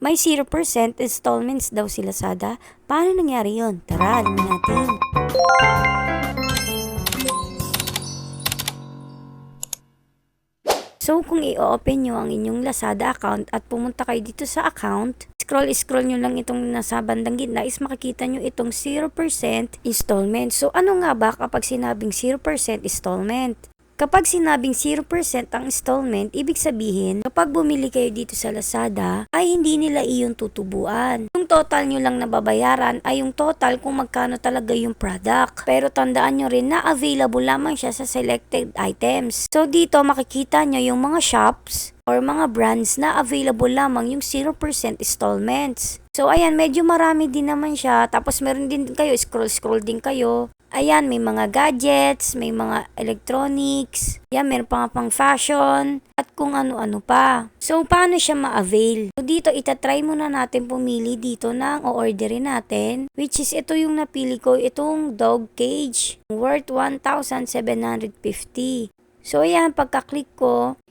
May 0% installments daw si Lazada. Paano nangyari yun? Tara, alamin natin. So, kung i-open nyo ang inyong Lazada account at pumunta kayo dito sa account, scroll nyo lang itong nasa bandang gitna is makikita nyo itong 0% installment. So, ano nga ba kapag sinabing 0% installment? Kapag sinabing 0% ang installment, ibig sabihin, kapag bumili kayo dito sa Lazada, ay hindi nila iyon tutubuan. Yung total nyo lang nababayaran ay yung total kung magkano talaga yung product. Pero tandaan nyo rin na available lamang siya sa selected items. So dito makikita nyo yung mga shops or mga brands na available lamang yung 0% installments. So ayan, medyo marami din naman siya. Tapos meron din kayo, scroll din kayo. Ayan, may mga gadgets, may mga electronics, yan, meron pa nga pang fashion, at kung ano-ano pa. So, paano siya ma-avail? So, dito, itatry muna natin pumili dito ng o-orderin natin, which is ito yung napili ko, itong dog cage, worth 1,750. So, ayan, pagka-click ko,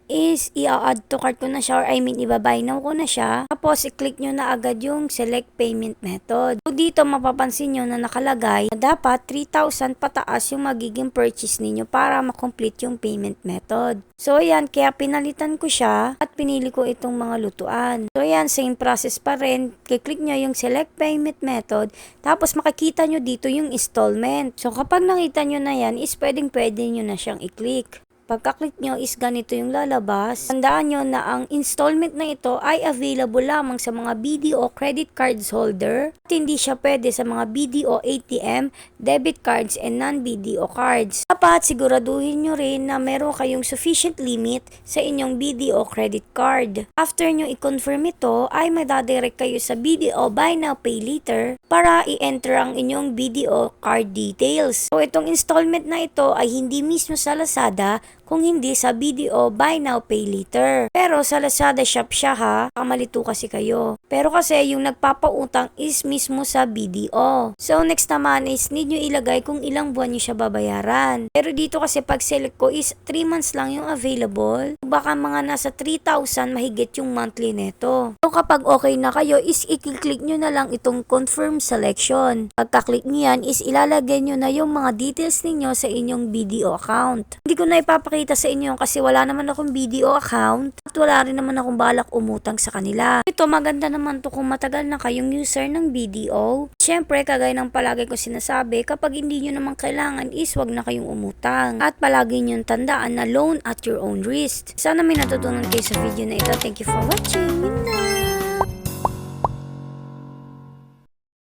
is i-add to cart ko na siya or i-buy now ko na siya. Tapos i-click nyo na agad yung select payment method. So dito mapapansin nyo na nakalagay na dapat 3,000 pataas yung magiging purchase ninyo para makomplete yung payment method. So ayan, kaya pinalitan ko siya at pinili ko itong mga lutuan. So ayan, same process pa rin. Click nyo yung select payment method. Tapos makikita nyo dito yung installment. So kapag nakita nyo na yan is pwede nyo na siyang i-click. Pagka-click nyo is ganito yung lalabas. Tandaan nyo na ang installment na ito ay available lamang sa mga BDO credit cards holder at hindi siya pwede sa mga BDO ATM, debit cards, and non-BDO cards. Dapat siguraduhin nyo rin na meron kayong sufficient limit sa inyong BDO credit card. After nyo i-confirm ito, ay madadirect kayo sa BDO Buy Now Pay Later para i-enter ang inyong BDO card details. So itong installment na ito ay hindi mismo sa Lazada, kung hindi sa BDO Buy Now Pay Later. Pero sa Lazada shop siya ha, kamalito kasi kayo. Pero kasi yung nagpapautang is mismo sa BDO. So next naman is need nyo ilagay kung ilang buwan nyo siya babayaran. Pero dito kasi pag select ko is 3 months lang yung available. Baka mga nasa 3,000 mahigit yung monthly neto. So kapag okay na kayo is i-click nyo na lang itong confirm selection. Pagka-click nyo yan is ilalagay nyo na yung mga details ninyo sa inyong BDO account. Hindi ko na ipapakita sa inyo kasi wala naman akong BDO account at wala rin naman akong balak umutang sa kanila. Ito maganda naman to kung matagal na kayong user ng BDO. Siyempre, kagaya ng palagi ko sinasabi, kapag hindi nyo naman kailangan is wag na kayong umutang. At palagi nyo tandaan na loan at your own risk. Sana may natutunan kayo sa video na ito. Thank you for watching.